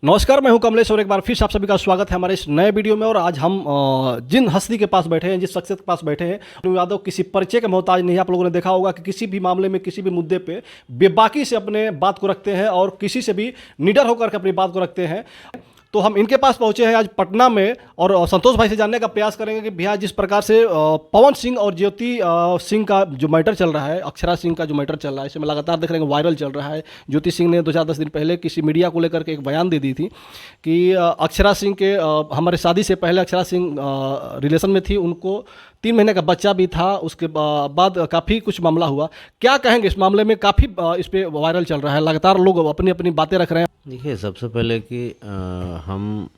नमस्कार, मैं हूं कमलेश और एक बार फिर से आप सभी का स्वागत है हमारे इस नए वीडियो में। और आज हम जिन हस्ती के पास बैठे हैं, जिस शख्सियत के पास बैठे हैं, अनु यादव किसी परिचय के मोहताज नहीं है। आप लोगों ने देखा होगा कि किसी भी मामले में, किसी भी मुद्दे पे बेबाकी से अपने बात को रखते हैं और किसी से भी निडर होकर के अपनी बात को रखते हैं। तो हम इनके पास पहुंचे हैं आज पटना में और संतोष भाई से जानने का प्रयास करेंगे कि भैया जिस प्रकार से पवन सिंह और ज्योति सिंह का जो मैटर चल रहा है, अक्षरा सिंह का जो मैटर चल रहा है, इसे मैं लगातार देख रहे हैं वायरल चल रहा है। ज्योति सिंह ने 2-4 दिन पहले किसी मीडिया को लेकर के एक बयान दे दी थी कि अक्षरा सिंह के हमारे शादी से पहले अक्षरा सिंह रिलेशन में थी, उनको 3 महीने का बच्चा भी था। उसके बाद काफ़ी कुछ मामला हुआ। क्या कहेंगे इस मामले में? काफ़ी इस पे वायरल चल रहा है, लगातार लोग अपनी अपनी बातें रख रहे हैं। देखिए, सबसे पहले कि हम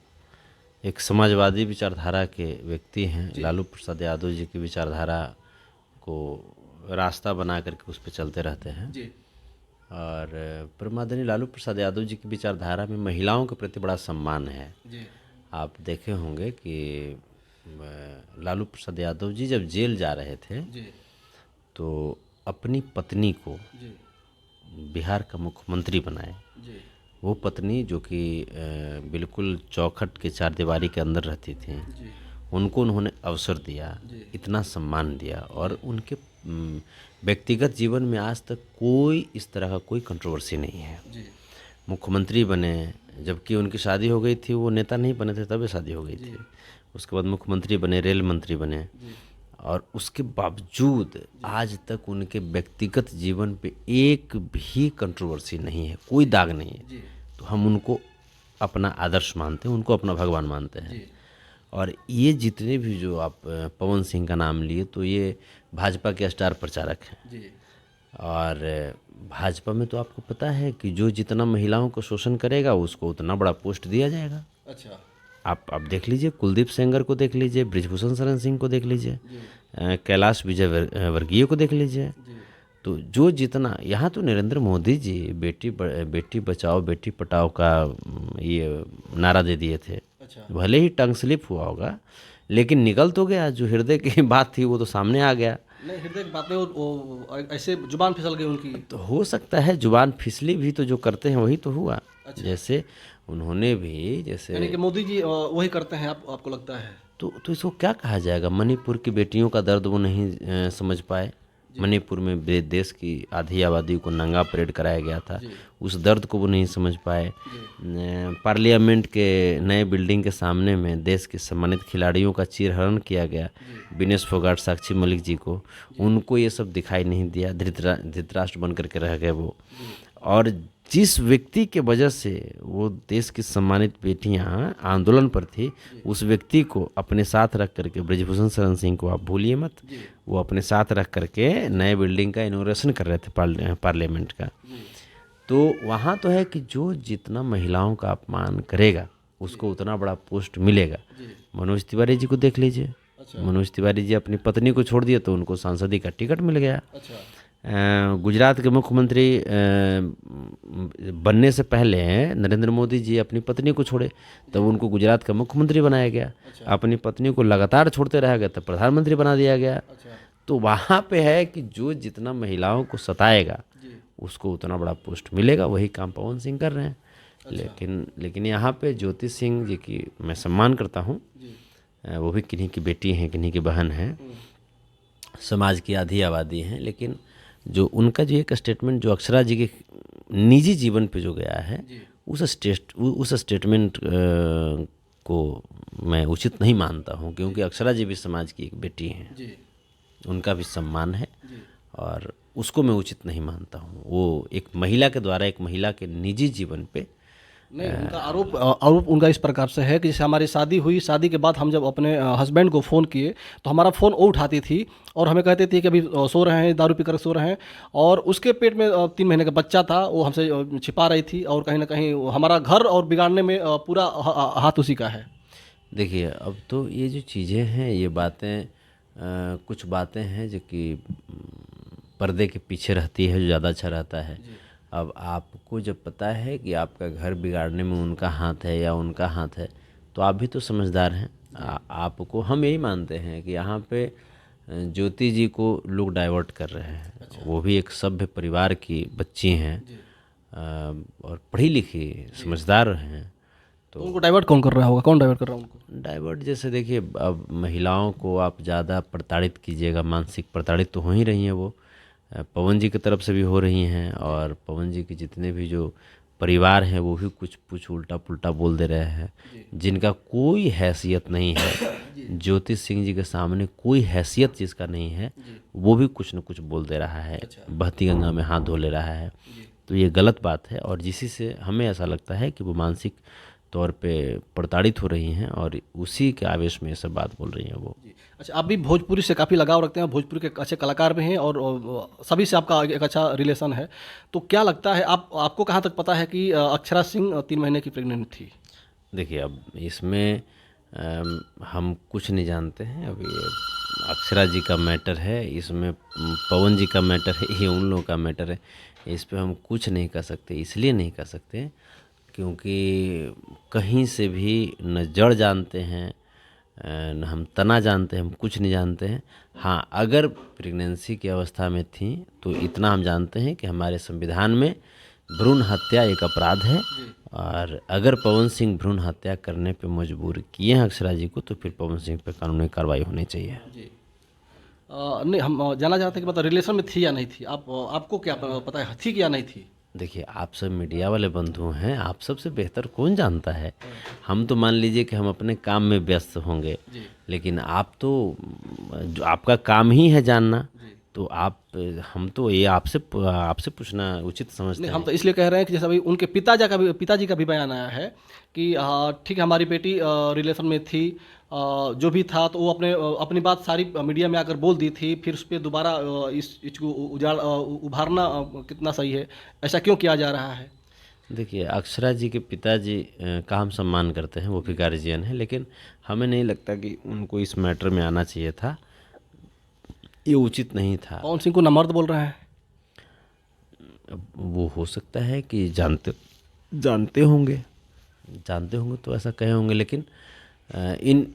एक समाजवादी विचारधारा के व्यक्ति हैं। लालू प्रसाद यादव जी की विचारधारा को रास्ता बना करके उस पर चलते रहते हैं जी। और परमादरणीय लालू प्रसाद यादव जी की विचारधारा में महिलाओं के प्रति बड़ा सम्मान है। जी। आप देखे होंगे कि लालू प्रसाद यादव जी जब जेल जा रहे थे जी। तो अपनी पत्नी को जी। बिहार का मुख्यमंत्री बनाए। जी। वो पत्नी जो कि बिल्कुल चौखट के चारदीवारी के अंदर रहती थी, जी। उनको उन्होंने अवसर दिया, इतना सम्मान दिया और उनके व्यक्तिगत जीवन में आज तक कोई इस तरह का कोई कंट्रोवर्सी नहीं है। जी। मुख्यमंत्री बने, जबकि उनकी शादी हो गई थी, वो नेता नहीं बने थे तब शादी हो गई थी। उसके बाद मुख्यमंत्री बने, रेल मंत्री बने और उसके बावजूद आज तक उनके व्यक्तिगत जीवन पे एक भी कंट्रोवर्सी नहीं है, कोई दाग नहीं है। तो हम उनको अपना आदर्श मानते हैं, उनको अपना भगवान मानते हैं। और ये जितने भी जो आप पवन सिंह का नाम लिए, तो ये भाजपा के स्टार प्रचारक हैं। और भाजपा में तो आपको पता है कि जो जितना महिलाओं को शोषण करेगा उसको उतना बड़ा पोस्ट दिया जाएगा। अच्छा। आप देख लीजिए, कुलदीप सेंगर को देख लीजिए, ब्रिजभूषण शरण सिंह को देख लीजिए, कैलाश विजय वर्गीय को देख लीजिए। तो जो जितना यहाँ तो नरेंद्र मोदी जी बेटी बचाओ बेटी पढ़ाओ का ये नारा दे दिए थे। अच्छा। भले ही टंग स्लिप हुआ होगा लेकिन निकल तो गया। जो हृदय की बात थी वो तो सामने आ गया। नहीं, हृदय की बातें वो ऐसे जुबान फिसल गई उनकी। तो हो सकता है जुबान फिसली भी, तो जो करते हैं वही तो हुआ। अच्छा। जैसे उन्होंने भी, जैसे यानी कि मोदी जी वही करते हैं, आपको लगता है? तो इसको क्या कहा जाएगा? मणिपुर की बेटियों का दर्द वो नहीं समझ पाए। मणिपुर में देश की आधी आबादी को नंगा परेड कराया गया था, उस दर्द को वो नहीं समझ पाए। पार्लियामेंट के नए बिल्डिंग के सामने में देश के सम्मानित खिलाड़ियों का चीरहरण किया गया, विनेश फोगाट, साक्षी मलिक जी को, उनको ये सब दिखाई नहीं दिया। धृतराष्ट्र बन करके रह गए वो। और जिस व्यक्ति के वजह से वो देश की सम्मानित बेटियां आंदोलन पर थी, उस व्यक्ति को अपने साथ रख करके, ब्रिजभूषण शरण सिंह को आप भूलिए मत, वो अपने साथ रख करके नए बिल्डिंग का इनॉग्रेशन कर रहे थे पार्लियामेंट का। तो वहाँ तो है कि जो जितना महिलाओं का अपमान करेगा उसको उतना बड़ा पोस्ट मिलेगा। मनोज तिवारी जी को देख लीजिए। मनोज तिवारी जी अपनी पत्नी को छोड़ दिए तो उनको सांसदी का टिकट मिल गया। गुजरात के मुख्यमंत्री बनने से पहले नरेंद्र मोदी जी अपनी पत्नी को छोड़े, तब उनको गुजरात का मुख्यमंत्री बनाया गया। अपनी पत्नी को लगातार छोड़ते रह गए तब प्रधानमंत्री बना दिया गया। तो वहाँ पे है कि जो जितना महिलाओं को सताएगा उसको उतना बड़ा पोस्ट मिलेगा। वही काम पवन सिंह कर रहे हैं। लेकिन यहाँ पे ज्योति सिंह जी की मैं सम्मान करता हूँ। वो भी किन्हीं की बेटी हैं, किन्हीं की बहन हैं, समाज की आधी आबादी हैं। लेकिन जो उनका जो एक स्टेटमेंट जो अक्षरा जी के निजी जीवन पे जो गया है, उस स्टेटमेंट को मैं उचित नहीं मानता हूँ, क्योंकि अक्षरा जी भी समाज की एक बेटी हैं, उनका भी सम्मान है और उसको मैं उचित नहीं मानता हूँ। वो एक महिला के द्वारा एक महिला के निजी जीवन पे नहीं, उनका आरोप उनका इस प्रकार से है कि जैसे हमारी शादी हुई, शादी के बाद हम जब अपने हस्बैंड को फ़ोन किए तो हमारा फ़ोन वो उठाती थी और हमें कहती थी कि अभी सो रहे हैं, दारू पीकर सो रहे हैं। और उसके पेट में 3 महीने का बच्चा था, वो हमसे छिपा रही थी और कहीं ना कहीं हमारा घर और बिगाड़ने में पूरा हाथ उसी का है। देखिए, अब तो ये जो चीज़ें हैं, ये बातें कुछ बातें हैं जो कि पर्दे के पीछे रहती है, जो ज़्यादा अच्छा रहता है। अब आपको जब पता है कि आपका घर बिगाड़ने में उनका हाथ है या उनका हाथ है, तो आप भी तो समझदार हैं। आपको हम यही मानते हैं कि यहाँ पे ज्योति जी को लोग डाइवर्ट कर रहे हैं। अच्छा। वो भी एक सभ्य परिवार की बच्ची हैं और पढ़ी लिखी समझदार हैं। तो उनको डाइवर्ट कौन कर रहा होगा, कौन डाइवर्ट कर रहा है उनको? डाइवर्ट जैसे देखिए, अब महिलाओं को आप ज़्यादा प्रताड़ित कीजिएगा, मानसिक प्रताड़ित तो हो ही रही हैं वो, पवन जी की तरफ से भी हो रही हैं, और पवन जी के जितने भी जो परिवार हैं वो भी कुछ उल्टा पुल्टा बोल दे रहे हैं, जिनका कोई हैसियत नहीं है। ज्योति सिंह जी के सामने कोई हैसियत जिसका नहीं है, वो भी कुछ न कुछ बोल दे रहा है, बहती गंगा में हाथ धो ले रहा है। तो ये गलत बात है, और जिसी से हमें ऐसा लगता है कि वो मानसिक तौर पे प्रताड़ित हो रही हैं, और उसी के आवेश में ये सब बात बोल रही हैं वो। अच्छा, आप भी भोजपुरी से काफ़ी लगाव रखते हैं, भोजपुरी के अच्छे कलाकार भी हैं, और सभी से आपका एक अच्छा रिलेशन है। तो क्या लगता है, आपको कहाँ तक पता है कि अक्षरा सिंह 3 महीने की प्रेग्नेंट थी? देखिए, अब इसमें हम कुछ नहीं जानते हैं। अब ये अक्षरा जी का मैटर है, इसमें पवन जी का मैटर है, ये उन लोगों का मैटर है। इस पे हम कुछ नहीं कर सकते, इसलिए नहीं कर सकते क्योंकि कहीं से भी न जड़ जानते हैं, न हम तना जानते हैं, हम कुछ नहीं जानते हैं। हाँ, अगर प्रेगनेंसी की अवस्था में थी तो इतना हम जानते हैं कि हमारे संविधान में भ्रूण हत्या एक अपराध है, और अगर पवन सिंह भ्रूण हत्या करने पे मजबूर किए हैं अक्षरा जी को, तो फिर पवन सिंह पे कानूनी कार्रवाई होनी चाहिए। नहीं, हम जानना चाहते हैं कि मतलब रिलेशन में थी या नहीं थी, आपको क्या पता है, थी कि या नहीं थी? देखिए, आप सब मीडिया वाले बंधु हैं, आप सबसे बेहतर कौन जानता है। हम तो मान लीजिए कि हम अपने काम में व्यस्त होंगे, लेकिन आप तो, जो आपका काम ही है जानना, तो हम तो ये आपसे पूछना उचित समझते नहीं, हैं। हम तो इसलिए कह रहे हैं कि जैसे अभी उनके पिताजी का भी बयान आया है कि ठीक है, हमारी बेटी रिलेशन में थी, जो भी था, तो वो अपनी बात सारी मीडिया में आकर बोल दी थी, फिर उस पर दोबारा इसको उभारना कितना सही है, ऐसा क्यों किया जा रहा है? देखिए, अक्षरा जी के पिताजी का हम सम्मान करते हैं, वो भी गार्जियन है, लेकिन हमें नहीं लगता कि उनको इस मैटर में आना चाहिए था, ये उचित नहीं था। पवन सिंह को नमर्द बोल रहे हैं। अब वो हो सकता है कि जानते होंगे तो ऐसा कहे होंगे, लेकिन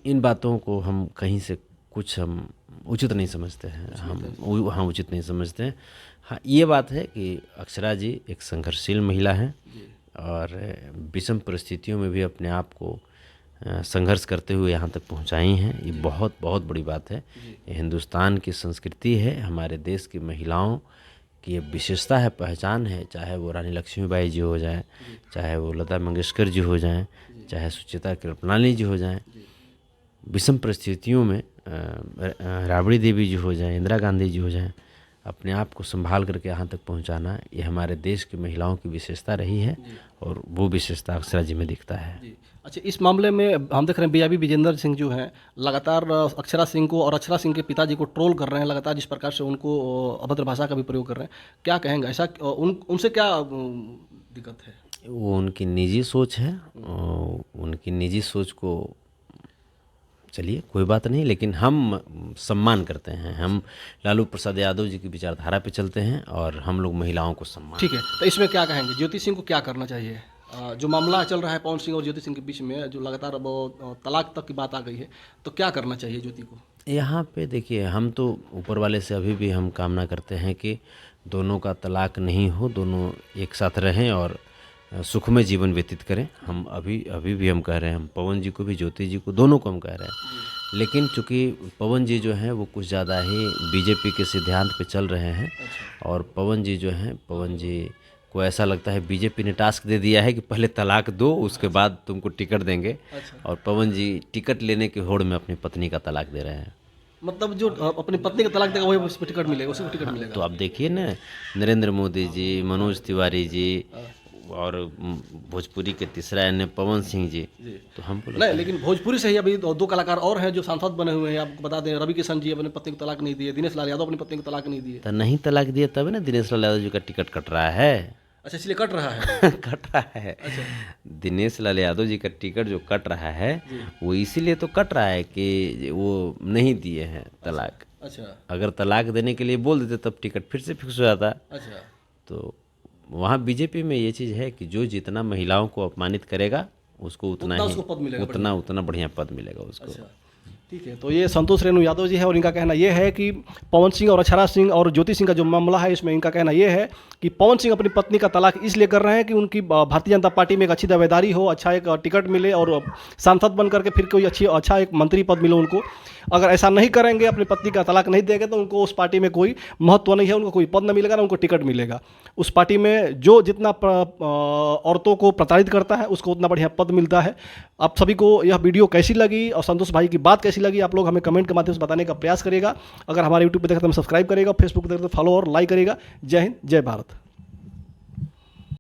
इन बातों को हम कहीं से कुछ हम उचित नहीं समझते हैं, हम उचित नहीं समझते हैं। हाँ, ये बात है कि अक्षरा जी एक संघर्षशील महिला हैं, और विषम परिस्थितियों में भी अपने आप को संघर्ष करते हुए यहाँ तक पहुँचाई हैं। ये बहुत बहुत बड़ी बात है। ये हिंदुस्तान की संस्कृति है, हमारे देश की महिलाओं की ये विशेषता है, पहचान है। चाहे वो रानी लक्ष्मीबाई जी हो जाएं, चाहे वो लता मंगेशकर जी हो जाएं, चाहे सुचित्रा कृपलानी जी हो जाएं, विषम परिस्थितियों में राबड़ी देवी जी हो जाएं, इंदिरा गांधी जी हो जाएं, अपने आप को संभाल करके यहाँ तक पहुँचाना, ये हमारे देश की महिलाओं की विशेषता रही है, और वो विशेषता अक्षरा जी में दिखता है। अच्छा, इस मामले में हम देख रहे हैं बीआईबी विजेंद्र सिंह जो हैं लगातार अक्षरा सिंह को और अक्षरा सिंह के पिताजी को ट्रोल कर रहे हैं, लगातार जिस प्रकार से उनको अभद्र भाषा का भी प्रयोग कर रहे हैं, क्या कहेंगे? ऐसा उनसे क्या दिक्कत है? वो उनकी निजी सोच है, उनकी निजी सोच को चलिए कोई बात नहीं, लेकिन हम सम्मान करते हैं। हम लालू प्रसाद यादव जी की विचारधारा पे चलते हैं, और हम लोग महिलाओं को सम्मान। ठीक है, तो इसमें क्या कहेंगे, ज्योति सिंह को क्या करना चाहिए? जो मामला चल रहा है पवन सिंह और ज्योति सिंह के बीच में, जो लगातार अब तलाक तक की बात आ गई है, तो क्या करना चाहिए ज्योति को? यहाँ पे देखिए, हम तो ऊपर वाले से अभी भी हम कामना करते हैं कि दोनों का तलाक नहीं हो, दोनों एक साथ रहें और सुखमय जीवन व्यतीत करें। हम अभी भी हम कह रहे हैं, हम पवन जी को भी, ज्योति जी को, दोनों को हम कह रहे हैं। लेकिन चूँकि पवन जी जो हैं वो कुछ ज़्यादा ही बीजेपी के सिद्धांत पे चल रहे हैं, और पवन जी को ऐसा लगता है बीजेपी ने टास्क दे दिया है कि पहले तलाक दो, उसके बाद तुमको टिकट देंगे। और पवन जी टिकट लेने की होड़ में अपनी पत्नी का तलाक दे रहे हैं। मतलब जो अपनी पत्नी का तलाक देगा वही उस पर टिकट मिलेगा, उसी को टिकट मिलेगा। तो आप देखिए ना, नरेंद्र मोदी जी, मनोज तिवारी जी, और भोजपुरी के तीसरा एन पवन सिंह जी, तो हमको नहीं, लेकिन भोजपुरी से ही अभी दो कलाकार और हैं जो सांसद बने हुए हैं। आपको बता दें, रवि किशन जी अपनी पत्नी को तलाक नहीं दिए, दिनेश लाल यादव अपनी पत्नी को तलाक नहीं दिए। तो नहीं तलाक दिया तब ना दिनेश लाल यादव जी का टिकट कट रहा है। अच्छा, इसलिए कट रहा है। कट रहा है। दिनेश लाल यादव जी का टिकट जो कट रहा है, वो इसीलिए तो कट रहा है कि वो नहीं दिए हैं तलाक। अच्छा, अगर तलाक देने के लिए बोल देते तब टिकट फिर से फिक्स हो जाता। अच्छा, तो वहाँ बीजेपी में ये चीज़ है कि जो जितना महिलाओं को अपमानित करेगा उसको उतना ही उसको पद मिलेगा, उतना बढ़िया पद मिलेगा उसको। अच्छा। ठीक है, तो ये संतोष रेणु यादव जी है और इनका कहना ये है कि पवन सिंह और अक्षरा सिंह और ज्योति सिंह का जो मामला है इसमें इनका कहना ये है कि पवन सिंह अपनी पत्नी का तलाक इसलिए कर रहे हैं कि उनकी भारतीय जनता पार्टी में एक अच्छी दावेदारी हो, अच्छा एक टिकट मिले और सांसद बन करके फिर कोई अच्छा एक मंत्री पद मिले उनको। अगर ऐसा नहीं करेंगे, अपनी पत्नी का तलाक नहीं देंगे, तो उनको उस पार्टी में कोई महत्व नहीं है, उनको कोई पद नहीं मिलेगा ना उनको टिकट मिलेगा। उस पार्टी में जो जितना औरतों को प्रताड़ित करता है उसको उतना बढ़िया पद मिलता है। आप सभी को यह वीडियो कैसी लगी और संतोष भाई की बात कैसी लगी, आप लोग हमें कमेंट के माध्यम से बताने का प्रयास करिएगा। अगर हमारे यूट्यूब पर देखते हैं तो सब्सक्राइब करिएगा, फेसबुक पर देखते तो फॉलो और लाइक करिएगा। जय हिंद, जय भारत।